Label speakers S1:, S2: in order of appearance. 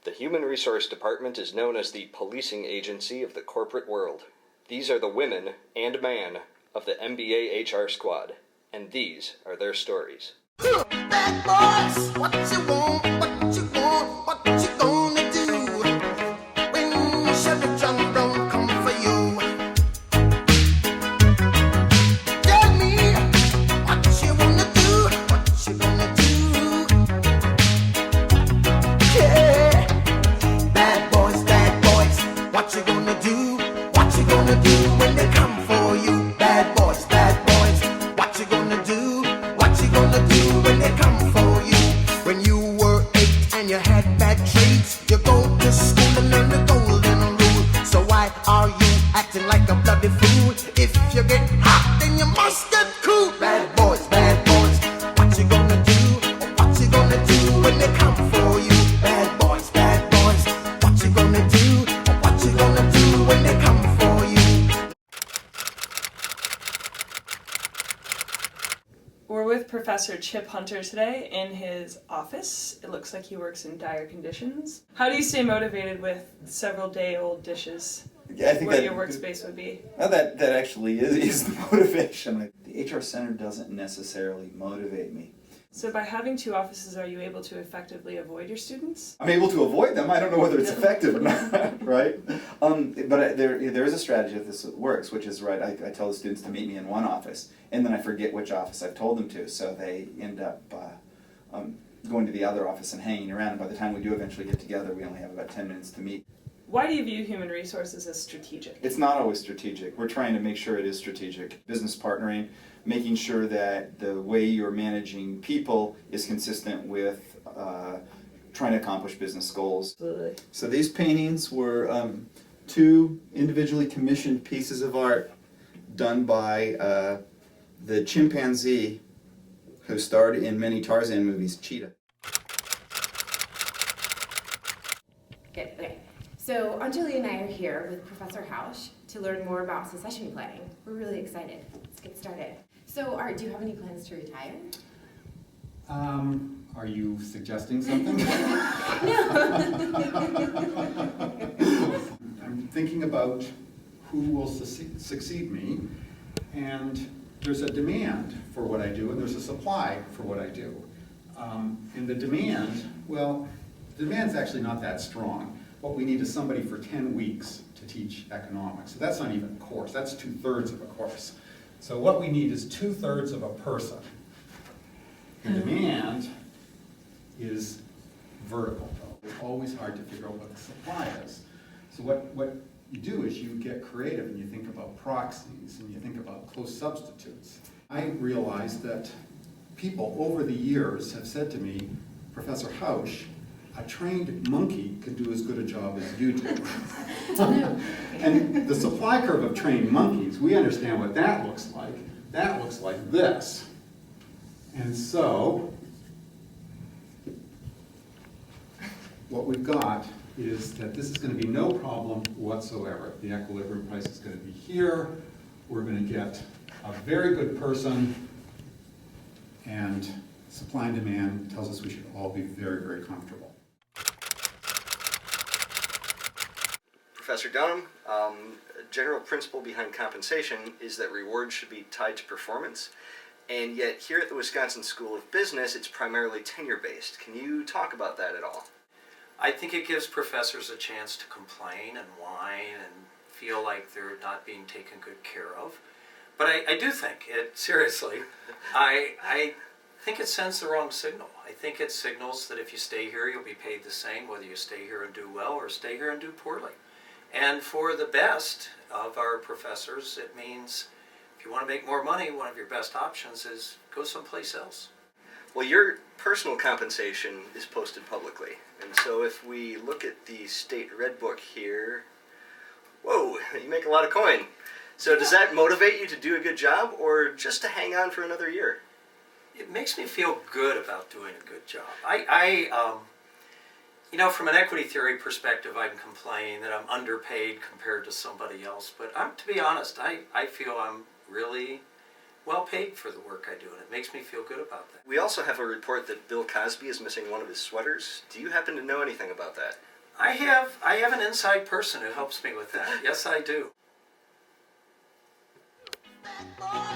S1: The Human Resource Department is known as the policing agency of the corporate world. These are the women and man of the MBA HR squad, and these are their stories.
S2: Bad boys, what you want, what you want, what you gonna do when Chevy John don't come for you? Tell me what you wanna do, what you gonna do. Yeah, bad boys, what you gonna do, what you gonna do when they come for you? Bad boys, what you gonna do, what you gonna do when they come for you? When you were 8 and you had bad traits, you go to school and learn the golden rule. So why are you acting like a bloody fool? If you get hot, then you must get cool. Bad boys, what you gonna do? What you gonna do when they come for you? Bad boys, what you gonna do? What you gonna do when they come for you?
S3: We're with Professor Chip Hunter today in his office. It looks like he works in dire conditions. How do you stay motivated with several-day-old dishes?
S4: Yeah, I think
S3: where your workspace would be?
S4: That actually is the motivation. The HR center doesn't necessarily motivate me.
S3: So by having two offices, are you able to effectively avoid your students?
S4: I'm able to avoid them. I don't know whether it's effective or not, right? But there is a strategy that this works, which is, right, I tell the students to meet me in one office, and then I forget which office I've told them to, so they end up going to the other office and hanging around, and by the time we do eventually get together, we only have about 10 minutes to meet.
S3: Why do you view human resources as strategic?
S4: It's not always strategic. We're trying to make sure it is strategic. Business partnering, making sure that the way you're managing people is consistent with trying to accomplish business goals.
S3: Absolutely.
S4: So these paintings were two individually commissioned pieces of art done by the chimpanzee who starred in many Tarzan movies, Cheetah.
S5: Okay. So Anjali and I are here with Professor Hausch to learn more about succession planning. We're really excited. Let's get started. So Art, do you have any plans to retire?
S6: Are you suggesting something? I'm thinking about who will succeed me, and there's a demand for what I do, and there's a supply for what I do. And the demand, well, the demand's actually not that strong. What we need is somebody for 10 weeks to teach economics. So that's not even a course, that's 2/3 of a course. So what we need is 2/3 of a person. The demand is vertical, though. It's always hard to figure out what the supply is. So what you do is you get creative and you think about proxies and you think about close substitutes. I realized that people over the years have said to me, Professor Hausch, a trained monkey can do as good a job as you do. And the supply curve of trained monkeys, we understand what that looks like. That looks like this. And so, what we've got is that this is going to be no problem whatsoever. The equilibrium price is going to be here. We're going to get a very good person, and supply and demand tells us we should all be very, very comfortable.
S1: Professor Dunham, a general principle behind compensation is that rewards should be tied to performance, and yet here at the Wisconsin School of Business, it's primarily tenure-based. Can you talk about that at all?
S7: I think it gives professors a chance to complain and whine and feel like they're not being taken good care of. But I do think it, seriously, I think it sends the wrong signal. I think it signals that if you stay here, you'll be paid the same, whether you stay here and do well or stay here and do poorly. And for the best of our professors, it means if you want to make more money, one of your best options is go someplace else.
S1: Well, your personal compensation is posted publicly, and so if we look at the state red book here, whoa, you make a lot of coin. So does that motivate you to do a good job, or just to hang on for another year?
S7: It makes me feel good about doing a good job. You know, from an equity theory perspective, I can complain that I'm underpaid compared to somebody else, but to be honest, I feel I'm really well paid for the work I do, and it makes me feel good about that.
S1: We also have a report that Bill Cosby is missing one of his sweaters. Do you happen to know anything about that?
S7: I have an inside person who helps me with that. Yes, I do.
S2: Boy,